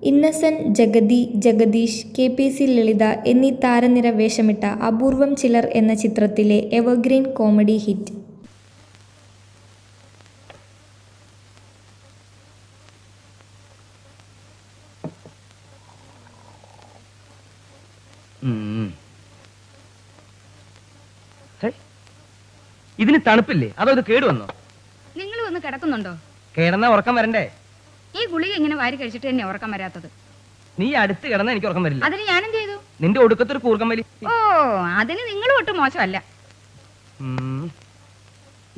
Innocent, Jagathy, Jagdish, KPC ലളിത എന്നീ താരനിര വേഷമിട്ട അപൂർവം ചിലർ എന്ന ചിത്രത്തിലെ എവർഗ്രീൻ കോമഡി ഹിറ്റ്. ഇതിന് തണുപ്പില്ലേ? അതോ ഇത് കേട് വന്നോ? നിങ്ങൾ വന്ന് കിടക്കുന്നുണ്ടോ? കിടന്നാ ഉറക്കം വരണ്ടേ? ഈ ഗുളിക ഇങ്ങനെ വാരി കഴിച്ചിട്ട് തന്നെ ഉറക്കം വരാത്തത്. നീ അടുത്ത് കിടന്നാ എനിക്ക് ഉറക്കം വരില്ല. അതിന് ഞാനും ചെയ്തു. നിന്റെ ഒടുക്കത്തൊരു കൂർക്കം വലി. ഓ, അതിന് നിങ്ങൾ ഒട്ടും മോശമല്ല.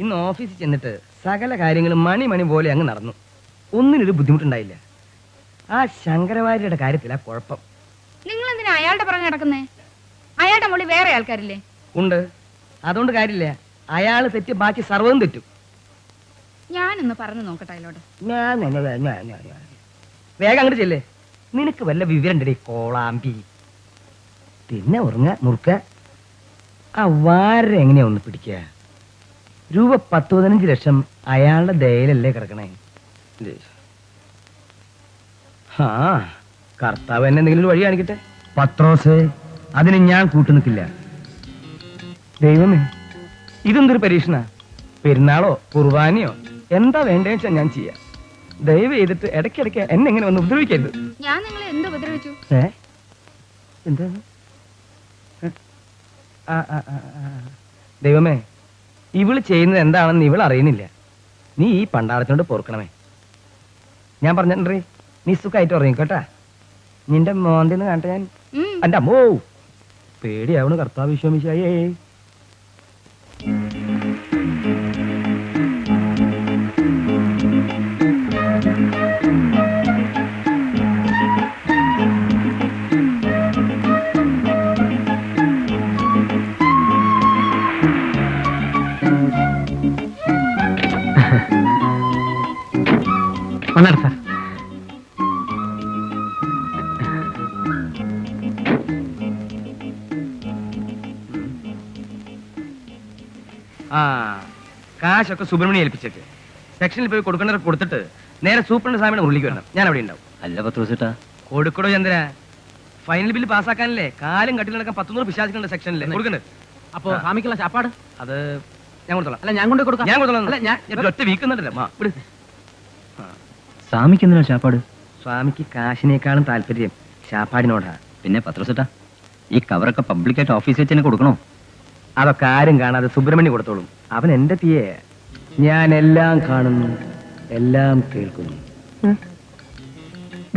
ഇന്ന് ഓഫീസിൽ ചെന്നിട്ട് സകല കാര്യങ്ങളും മണി പോലെ അങ്ങ് നടന്നു. ഒന്നിനൊരു ബുദ്ധിമുട്ടുണ്ടായില്ല. ആ ശങ്കരവാര്യയുടെ കാര്യത്തിലാ കുഴപ്പം. നിങ്ങൾ എന്തിനാ അയാളുടെ പറഞ്ഞു നടക്കുന്നേ? അയാളുടെ മുകളിൽ വേറെ ആൾക്കാരില്ലേ? ഉണ്ട്. അതുകൊണ്ട് കാര്യമില്ല. അയാള് തെറ്റ്, ബാക്കി സർവ്വതും തെറ്റും. ഞാനൊന്ന് പറഞ്ഞു നോക്കട്ടെ അയാളോട്. വേഗം അങ്ങോട്ട് ചെല്ലേ. നിനക്ക് വല്ല വിവരണ്ടേ കോളാമ്പി? പിന്നെ ഉറങ്ങ മുറുക്ക. ആ വാര എങ്ങനെയാ ഒന്ന് പിടിക്കുക? രൂപ 10-15 ലക്ഷം അയാളുടെ ദയയിലല്ലേ കിടക്കണേ? ആ, കർത്താവ് എന്നെ എന്തെങ്കിലും വഴി കാണിക്കട്ടെ. പത്രോസേ, അതിന് ഞാൻ കൂട്ടുനിൽക്കില്ല. ദൈവമേ, ഇതെന്തൊരു പരീക്ഷണ? പെരുന്നാളോ കുർബാനയോ എന്താ വേണ്ടതെന്ന് വെച്ചാൽ ഞാൻ ചെയ്യാം. ദയവ് ചെയ്തിട്ട് ഇടയ്ക്കിടയ്ക്ക് എന്നെ എങ്ങനെ ഒന്ന് ഉപദ്രവിക്കരുത്. ഞാൻ നിങ്ങളെ എന്ത് ഉപദ്രവിച്ചു? എന്താ? ദൈവമേ, ഇവള് ചെയ്യുന്നത് എന്താണെന്ന് ഇവൾ അറിയുന്നില്ല. നീ ഈ പണ്ടാരത്തിനോട് പൊറുക്കണമേ. ഞാൻ പറഞ്ഞിട്ടേ, നീ സുഖമായിട്ട് ഉറങ്ങിക്കോട്ടാ. നിന്റെ മോന്തിന്ന് കാണട്ടെ ഞാൻ. എന്റെ അമ്മോ, പേടിയാവണ് കർത്താവ് വിശ്വമിശിഹായേ. വന്നാട്ടെ സാർ. ആ, കാശൊക്കെ സുബ്രഹ്മണ്യം ഏൽപ്പിച്ചേക്ക്. സെക്ഷനിൽ പോയി കൊടുക്കേണ്ടവർ കൊടുത്തിട്ട് നേരെ സൂപ്രണ്ട് സാമിയുടെ മുറിലേക്ക് വരണം. ഞാൻ അവിടെ ഉണ്ടാവും. അല്ല പത്രോസേട്ടാ, കൊടുക്കടോ ചന്ദ്ര. ഫൈനൽ ബില്ല് പാസ്സാക്കാനല്ലേ കാലും കട്ടിൽ നടക്കാൻ 100 പിശാചുകളുടെ സെക്ഷനിലെ കൊടുക്കണ്ടേ? അപ്പൊ സ്വാമിക്കുള്ള ചാപ്പാട് അത് ഞാൻ കൊടുത്തോളാം. അല്ല, ഞാൻ കൊണ്ട് കൊടുക്കാം. ഞാൻ കൊടുത്തോളാം. അല്ല, ഞാൻ ഒറ്റ വീക്കുന്നുണ്ടല്ലോ. സ്വാമിക്ക് എന്തിനാ ചാപ്പാട്? സ്വാമിക്ക് കാശിനേക്കാളും താല്പര്യം ശാപ്പാടിനോടാ. പിന്നെ പത്രോസേട്ടാ, ഈ കവറൊക്കെ പബ്ലിക്കായിട്ട് ഓഫീസിൽ വെച്ച് തന്നെ കൊടുക്കണോ? അതൊക്കെ ആരും കാണാതെ സുബ്രഹ്മണ്യം കൊടുത്തോളും. അവൻ എന്റെ പിയെ. ഞാൻ എല്ലാം കാണുന്നു, എല്ലാം കേൾക്കുന്നു.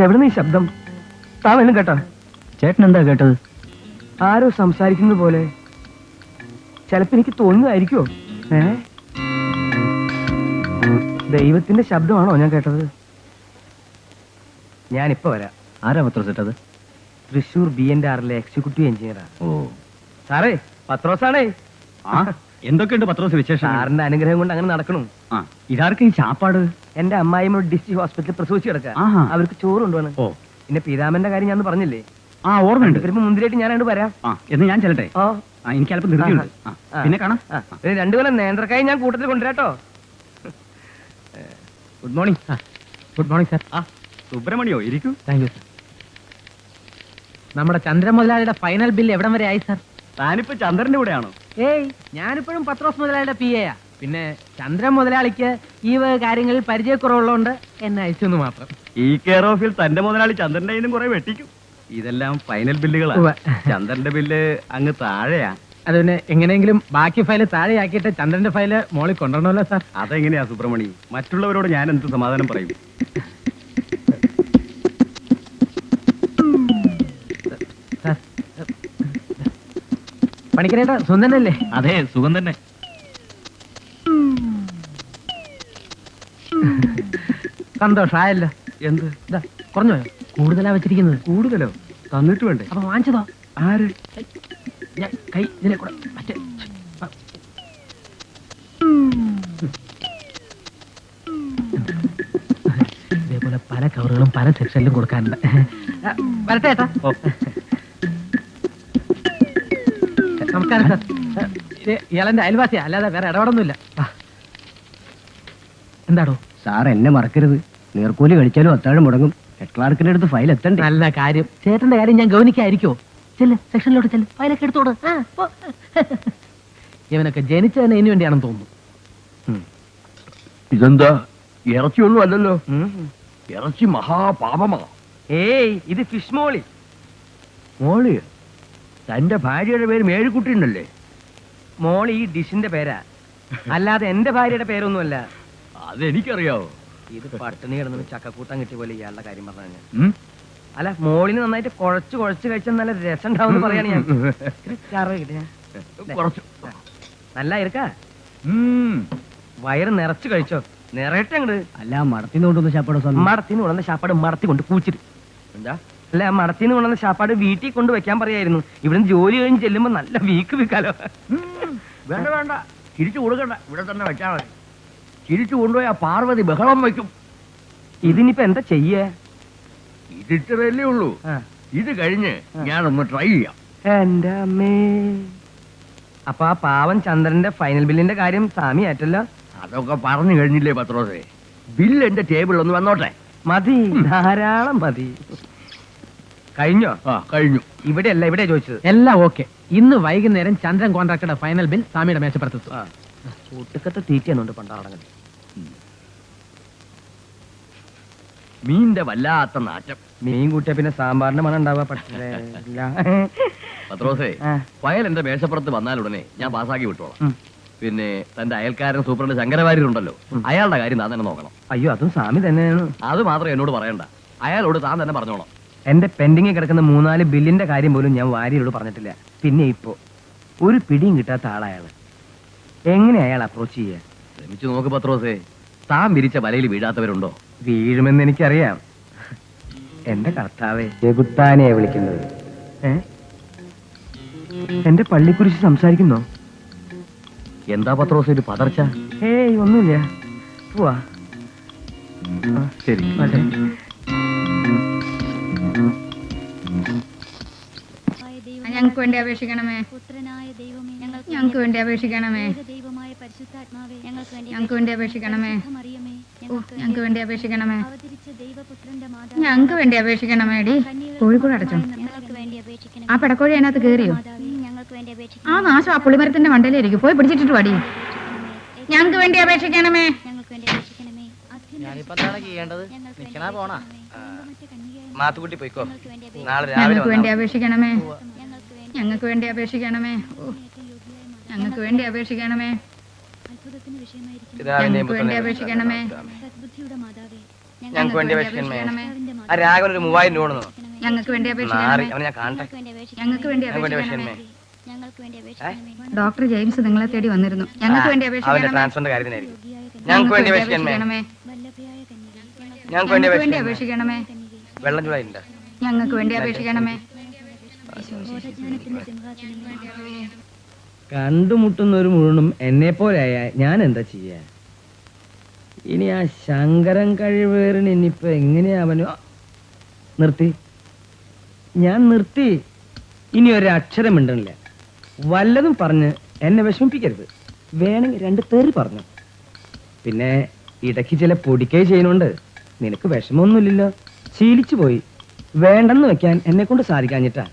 എവിടെ നിന്ന് ഈ ശബ്ദം? താവെന്നും കേട്ടോ? ചേട്ടൻ എന്താ കേട്ടത്? ആരോ സംസാരിക്കുന്നത് പോലെ. ചിലപ്പോ എനിക്ക് തോന്നുന്നതായിരിക്കോ? ദൈവത്തിന്റെ ശബ്ദമാണോ ഞാൻ കേട്ടത്? ഞാനിപ്പോ വരാം. ആരാ പത്രോസേട്ടാ അത്? തൃശൂർ BNRലെ എക്സിക്യൂട്ടീവ് എഞ്ചിനീയറാ. ഓ സാറേ, പത്രോസാണേ. എന്തൊക്കെയുണ്ട് പത്രോസ് വിശേഷം? സാറിന്റെ അനുഗ്രഹം കൊണ്ട് അങ്ങനെ നടക്കണു. ഇതാർക്ക് ഈ ചാപ്പാട്? എന്റെ അമ്മായിമ്മ ഡിസ്ട്രിക്ട് ഹോസ്പിറ്റലിൽ പ്രസവിച്ച് കിടക്കുക. അവർക്ക് ചോറ് കൊണ്ടുപോകണം. ഓ, പിന്നെ പീതാമന്റെ കാര്യം ഞാൻ പറഞ്ഞില്ലേ? ഓർമ്മയുണ്ട്. വരുമ്പോ മുന്തിരിയായിട്ട് ഞാൻ അങ്ങോട്ട് വരാം. എന്ന് ഞാൻ ചെല്ലട്ടെ. എനിക്ക് അല്പം ധൃതിയുണ്ട്. പിന്നെ കാണാം. 2 കൊല്ലം നേന്ത്രക്കായി ഞാൻ കൂട്ടത്തിൽ കൊണ്ടുവരാട്ടോ. Good morning. Good morning sir. സുബ്രഹ്മണ്യോ, ഇരിക്കൂ. Thank you sir. നമ്മുടെ ചന്ദ്രൻ മുതലാളിയുടെ ഫൈനൽ ബില്ല് എവിടം വരെ ആയി സാർ? താനിപ്പോ ചന്ദ്രന്റെ കൂടെയാണോ? ഏയ്, ഞാനിപ്പോഴും പത്രോസ് മുതലാളിയുടെ PA. പിന്നെ ചന്ദ്രൻ മുതലാളിക്ക് ഈ കാര്യങ്ങളിൽ പരിചയക്കുറവുള്ളതുകൊണ്ട് എന്നെ അയച്ചെന്ന് മാത്രം. ഈ കെയർ ഓഫിൽ തന്റെ മുതലാളി ചന്ദ്രന്റെ കയ്യിലും കുറെ വെട്ടിക്കും. ഇതെല്ലാം ഫൈനൽ ബില്ലുകളാണ്. ചന്ദ്രന്റെ ബില്ല് അങ്ങ് താഴെയാ. അത് പിന്നെ എങ്ങനെയെങ്കിലും ബാക്കി ഫയല് താഴെയാക്കിയിട്ട് ചന്ദ്രന്റെ ഫയല് മോളിൽ കൊണ്ടുവരണമല്ലോ സാർ. അതെങ്ങനെയാ സുബ്രഹ്മണി? മറ്റുള്ളവരോട് ഞാൻ എന്ത് സമാധാനം പറയും? പണിക്കരേട്ടാ, സുന്ദരനല്ലേ? അതെ, സുഖം തന്നെ. സന്തോഷായല്ലോ. എന്ത്? കുറഞ്ഞോ? കൂടുതലാ വെച്ചിരിക്കുന്നത്. കൂടുതലോ? തന്നിട്ട് വേണ്ടേ? അപ്പൊ വാങ്ങിച്ചതോ? ആര്? ഞാൻ കൈ ഇതിനെ കൂടെ മറ്റേ ഇതേപോലെ പല കവറുകളും പല സെക്ഷനിലും കൊടുക്കാറുണ്ട്. വരട്ടെ ഏട്ടാ. നമസ്കാരം സാർ. ഇയാളെന്റെ അയൽവാസിയാ, അല്ലാതെ വേറെ ഇടപെടൊന്നുമില്ല. എന്താടോ? സാർ എന്നെ മറക്കരുത്. നീർക്കൂലി കഴിച്ചാലും അത്താഴം മുടങ്ങും. ഹെഡ് ക്ലാർക്കിന്റെ അടുത്ത് ഫയൽ എത്തണ്ടേ? നല്ല കാര്യം. ചേട്ടന്റെ കാര്യം ഞാൻ ഗവനിക്കായിരിക്കോ? ചെല്ല്, സെക്ഷനിലോട്ട് ചെല്ല്, ഫയലൊക്കെ എടുത്തോട്. ഇവനൊക്കെ ജനിച്ചതിന് ഇതിനു വേണ്ടിയാണെന്ന് തോന്നുന്നു. ഇതെന്താ ഇറച്ചിയൊന്നും അല്ലല്ലോ, ഇറച്ചി മഹാപാപമാ. ഏയ്, ഇത് ഫിഷ് മോളി. മോളി, തന്റെ ഭാര്യയുടെ പേര് മേഴിക്കുട്ടി ഉണ്ടല്ലേ? മോളി ഈ ഡിഷിന്റെ പേരാ, അല്ലാതെ എന്റെ ഭാര്യയുടെ പേരൊന്നുമല്ല. അതെനിക്കറിയാവോ. ഇത് പട്ടിണി കിടന്നു ചക്കക്കൂട്ടാൻ കിട്ടിയ പോലെ ഇയാളുടെ കാര്യം പറഞ്ഞ. അല്ല, മോളിന് നന്നായിട്ട് കുഴച്ച് കഴിച്ചാൽ നല്ല രസം ഉണ്ടാവും പറയാണ് ഞാൻ. കുറച്ചു നല്ല ഇരിക്ക, വയറ് നിറച്ച് കഴിച്ചോ, നിറയട്ടെ അങ്ങട്. അല്ല, മടത്തിന്ന് കൊണ്ടുവന്ന ശാപ്പാട് മടത്തിന്ന് കൊണ്ടുവന്ന ശാപ്പാട് മടത്തി കൊണ്ട് കൂച്ചിട്ട്. എന്താ? അല്ല, മടത്തിന്ന് കൊണ്ടുവന്ന ശാപ്പാട് വീട്ടിൽ കൊണ്ട് വെക്കാൻ പറയായിരുന്നു. ഇവിടുന്ന് ജോലി കഴിഞ്ഞ് ചെല്ലുമ്പോ നല്ല വീക്ക് വിൽക്കാലോ. വേണ്ട വേണ്ട, തിരിച്ചു കൊടുക്കണ്ട, ഇവിടെ തന്നെ വെച്ചാൽ മതി. തിരിച്ചു കൊണ്ടുപോയി ആ പാർവതി ബഹളം വയ്ക്കും. ഇതിനിപ്പോ എന്താ ചെയ്യേ? ഇതിട്ടതല്ലേ ഉള്ളൂ, ഇത് കഴിഞ്ഞ് ഞാനൊന്ന് ട്രൈ ചെയ്യാം. എന്റെ അമ്മേ, അപ്പൊ ആ പാവൻ ചന്ദ്രന്റെ ഫൈനൽ ബില്ലിന്റെ കാര്യം സാമി ആറ്റല്ലോ. അതൊക്കെ പറഞ്ഞു കഴിഞ്ഞില്ലേ പത്രോസേ? ബില്ല് എന്റെ ടേബിളിൽ ഒന്ന് വന്നോട്ടെ. മതി, ധാരാളം മതി. കഴിഞ്ഞോ? കഴിഞ്ഞു. ഇവിടെയല്ല, ഇവിടെ ചോദിച്ചത്. എല്ലാം ഓക്കെ. ഇന്ന് വൈകുന്നേരം ചന്ദ്രൻ കോൺട്രാക്ടറുടെ ഫൈനൽ ബിൽ സ്വാമിയുടെ മേശപ്പുറത്തെത്തും. കൂട്ടുകത്തെ തീറ്റയെന്നുണ്ട് പണ്ടാടങ്ങൾ. മീന്റെ വല്ലാത്ത നാറ്റം. മീൻ കൂട്ടിയ പിന്നെ സാമ്പാറിന്റെ മണം ഉണ്ടാവുക. പക്ഷേ പത്രോസേ, ഫയൽ എന്റെ മേശപ്പുറത്ത് വന്നാലുടനെ ഞാൻ പാസ്സാക്കി വിട്ടോളാം. പിന്നെ തന്റെ അയൽക്കാരൻ സൂപ്രണ്ട് ശങ്കരവാര്യരുണ്ടല്ലോ, അയാളുടെ കാര്യം താൻ തന്നെ നോക്കണം. അയ്യോ, അതും സ്വാമി തന്നെയാണ്. അത് മാത്രം എന്നോട് പറയണ്ട, അയാളോട് താൻ തന്നെ പറഞ്ഞോളാം. എന്റെ പെൻഡിങ്ങിൽ കിടക്കുന്ന 3-4 ബില്ലിന്റെ കാര്യം പോലും ഞാൻ വാര്യരോട് പറഞ്ഞിട്ടില്ല. പിന്നെ ഇപ്പോ ഒരു പിടിയും കിട്ടാത്ത ആളയാള്, എങ്ങനെ അയാൾ അപ്രോച്ച് ചെയ്യാ? ശ്രമിച്ചു നോക്ക് പത്രോസേ, താൻ വിരിച്ച വലയിൽ വീഴാത്തവരുണ്ടോ? വീഴുമെന്ന് എനിക്കറിയാം. എന്റെ കർത്താവേ, ജഗുത്താനെയാ വിളിക്കുന്നത്. എന്റെ പള്ളിക്കുറിച്ച് സംസാരിക്കുന്നോ? എന്താ പത്രോസേ ഒരു പതർച്ച? ഏയ്, ഒന്നുമില്ല, പോവാ. ശരി. ഞങ്ങൾക്ക് വേണ്ടി അപേക്ഷിക്കണമേ, ഞങ്ങൾക്ക് വേണ്ടി അപേക്ഷിക്കണമേ, ഞങ്ങൾക്ക് വേണ്ടി അപേക്ഷിക്കണമേ, ഞങ്ങൾക്ക് വേണ്ടി അപേക്ഷിക്കണമേ, ഞങ്ങൾക്ക് വേണ്ടി അപേക്ഷിക്കണമേ. ഡി, കോഴിക്കോട് അടച്ചോ. ആ പെടക്കോഴി അതിനകത്ത് കേറിയോ? ആ നാശം ആ പുളിമരത്തിന്റെ മണ്ടയിലായിരിക്കും. പോയി പിടിച്ചിട്ട് പാടി. ഞങ്ങൾക്ക് വേണ്ടി അപേക്ഷിക്കണമേ. മാത്തുകുട്ടി പോയിക്കോ, നാളെ ഞങ്ങൾക്ക് വേണ്ടി രാവിലെ അപേക്ഷിക്കണമേ, ഞങ്ങൾക്ക് വേണ്ടി അപേക്ഷിക്കണമേ, ഞങ്ങൾക്ക് വേണ്ടി അപേക്ഷിക്കണമേ, ഞങ്ങൾക്ക് വേണ്ടി അപേക്ഷിക്കണമേ, ഞങ്ങൾക്ക് വേണ്ടി അപേക്ഷിക്കണമേ. ആ രാഘവൻ ഒരു 3000 രൂപ കൊണ്ടു. ഞങ്ങൾക്ക് വേണ്ടി അപേക്ഷിക്കണമേ, അവനെ ഞാൻ കാണട്ടെ. ഞങ്ങൾക്ക് വേണ്ടി അപേക്ഷിക്കണമേ. ഡോക്ടർ ജെയിംസ് നിങ്ങളെ തേടി വന്നിരുന്നു. ഞങ്ങൾക്ക് വേണ്ടി അവന്റെ അപേക്ഷിക്കണമേ, ട്രാൻസ്ഫറിന്റെ കാര്യത്തിനായിരിക്കും. ഞങ്ങൾക്ക് വേണ്ടി അപേക്ഷിക്കണമേ, ഞങ്ങൾക്ക് വേണ്ടി അപേക്ഷിക്കണമേ, വെള്ളം ചൂടായിട്ടുണ്ട്. ഞങ്ങൾക്ക് വേണ്ടി അപേക്ഷിക്കണമേ. കണ്ടുമുട്ടുന്നവർ മുഴുവനും എന്നെ പോലെയായ ഞാൻ എന്താ ചെയ്യാ? ഇനി ആ ശങ്കരൻ കഴിവേറിന് ഇനിയിപ്പോ എങ്ങനെയാ അവനോ? നിർത്തി, ഞാൻ നിർത്തി. ഇനി ഒരു അക്ഷരം മിണ്ടണില്ല. വല്ലതും പറഞ്ഞ് എന്നെ വിഷമിപ്പിക്കരുത്. വേണമെങ്കിൽ 2 തെറി പറഞ്ഞു. പിന്നെ ഇടയ്ക്ക് ചില പൊടിക്കൈ ചെയ്യുന്നോണ്ട് നിനക്ക് വിഷമമൊന്നുമില്ലല്ലോ. ശീലിച്ചു പോയി. വേണ്ടെന്ന് വെക്കാൻ എന്നെ കൊണ്ട് സാധിക്കാഞ്ഞിട്ടാ.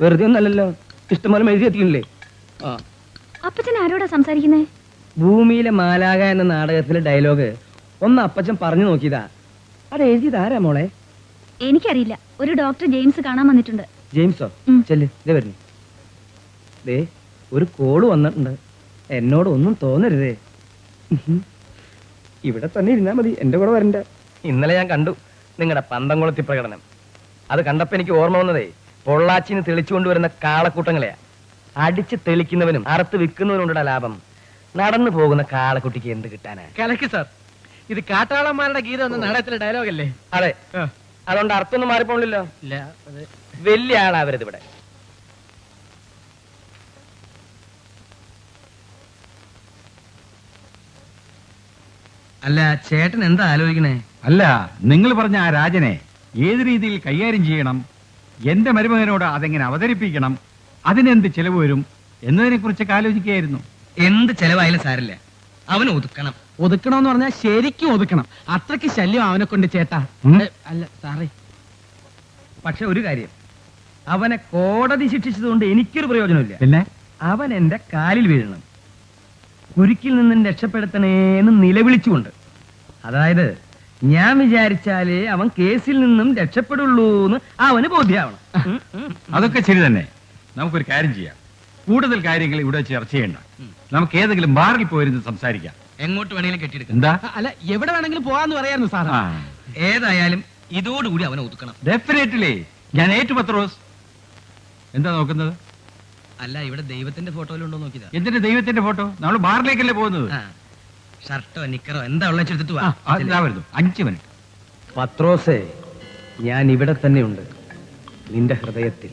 വെറുതെ ഒന്നല്ലല്ലോ, ഇഷ്ടംപോലെ എഴുതി എത്തിക്കില്ലേ? അപ്പച്ചൻ ആരോടാ സംസാരിക്കുന്നേ? ഭൂമിയിലെ മാലാക എന്ന നാടകത്തിലെ ഡയലോഗ് ഒന്ന് അപ്പച്ചൻ പറഞ്ഞു നോക്കിയതാ. അത് എഴുതിയത് ആരാ മോളെ? എനിക്കറിയില്ല. ഒരു ഡോക്ടർ ജെയിംസ് കാണാൻ വന്നിട്ടുണ്ട്. ജെയിംസോ? ചെല്ല്, ഇതേ വരുന്നു. ദേ, ഒരു കോള് വന്നിട്ടുണ്ട്. എന്നോട് ഒന്നും തോന്നരുതേ. ഇവിടെ തന്നെ ഇരുന്നാ മതി, എന്റെ കൂടെ വരണ്ട. ഇന്നലെ ഞാൻ കണ്ടു നിങ്ങളുടെ പന്തംകുളത്തി പ്രകടനം. അത് കണ്ടപ്പോ എനിക്ക് ഓർമ്മ വന്നതേ, പൊള്ളാച്ചിന് തെളിച്ചുകൊണ്ടുവരുന്ന കാളക്കൂട്ടങ്ങളെയാ. അടിച്ച് തെളിക്കുന്നവനും അറുത്ത് വിൽക്കുന്നവനും ഉണ്ടടാ ലാഭം. നടന്നു പോകുന്ന കാളക്കുട്ടിക്ക് എന്ത് കിട്ടാനാ? കലക്കി സാർ, ഇത് കാട്ടാളന്മാരുടെ ഗീതം എന്ന നാടകത്തിലെ ഡയലോഗല്ലേ? അതെ, അതുകൊണ്ട് അർത്ഥമൊന്നും മാറിപ്പോണില്ലല്ലോ. ഇല്ല, വലിയ ആളാവരുത് ഇവിടെ. അല്ല, ചേട്ടൻ എന്താ ആലോചിക്കണേ? അല്ല, നിങ്ങൾ പറഞ്ഞ ആ രാജനെ ഏത് രീതിയിൽ കൈകാര്യം ചെയ്യണം, എന്റെ മരുമകനോട് അതെങ്ങനെ അവതരിപ്പിക്കണം, അതിനെന്ത് ചെലവ് വരും എന്നതിനെ കുറിച്ചൊക്കെ ആലോചിക്കുകയായിരുന്നു. എന്ത് ചെലവായാലും സാരില്ല, അവന് ഒതുക്കണം. ഒതുക്കണമെന്ന് പറഞ്ഞാൽ ശരിക്കും ഒതുക്കണം. അത്രയ്ക്ക് ശല്യം അവനെ കൊണ്ട് ചേട്ടാ. അല്ല സാറേ, പക്ഷെ ഒരു കാര്യം, അവനെ കോടതി ശിക്ഷിച്ചതുകൊണ്ട് എനിക്കൊരു പ്രയോജനമില്ല. പിന്നെ അവൻ എന്റെ കാലിൽ വീഴണം, കുരുക്കിൽ നിന്നും രക്ഷപ്പെടുത്തണേന്ന് നിലവിളിച്ചുകൊണ്ട്. അതായത് ഞാൻ വിചാരിച്ചാലേ അവൻ കേസിൽ നിന്നും രക്ഷപ്പെടുള്ളൂ എന്ന് അവന് ബോധ്യമാവണം. അതൊക്കെ ശരി തന്നെ. നമുക്കൊരു കാര്യം ചെയ്യാം. കൂടുതൽ കാര്യങ്ങൾ ഇവിടെ ചർച്ച ചെയ്യണ്ട. നമുക്ക് ഏതെങ്കിലും ബാറിൽ പോയിരുന്ന് സംസാരിക്കാം. എങ്ങോട്ട് വേണമെങ്കിലും കെട്ടിയെടുക്കാം. എന്താ? അല്ല എവിടെ വേണമെങ്കിലും പോകാന്ന് പറയായിരുന്നു സാർ. ഏതായാലും ഇതോടുകൂടി അവനെ ഒതുക്കണം. ഡെഫിനറ്റ്ലി. ഞാൻ ഏറ്റു പത്രോസ്. എന്താ നോക്കുന്നത്? അല്ല, ഇവിടെ ദൈവത്തിന്റെ ഫോട്ടോയിലുണ്ടോ നോക്കിയതാ. എന്തിന്റെ ദൈവത്തിന്റെ ഫോട്ടോ? നമ്മൾ ബാറിലേക്കല്ലേ പോകുന്നത്? ഷർട്ടോ നിക്കറോ എന്താ ഉള്ള എടുത്തിട്ട് വാ. വരുന്നു. 5 മിനിറ്റ്. പത്രോസേ, ഞാൻ ഇവിടെ തന്നെയുണ്ട്, നിന്റെ ഹൃദയത്തിൽ.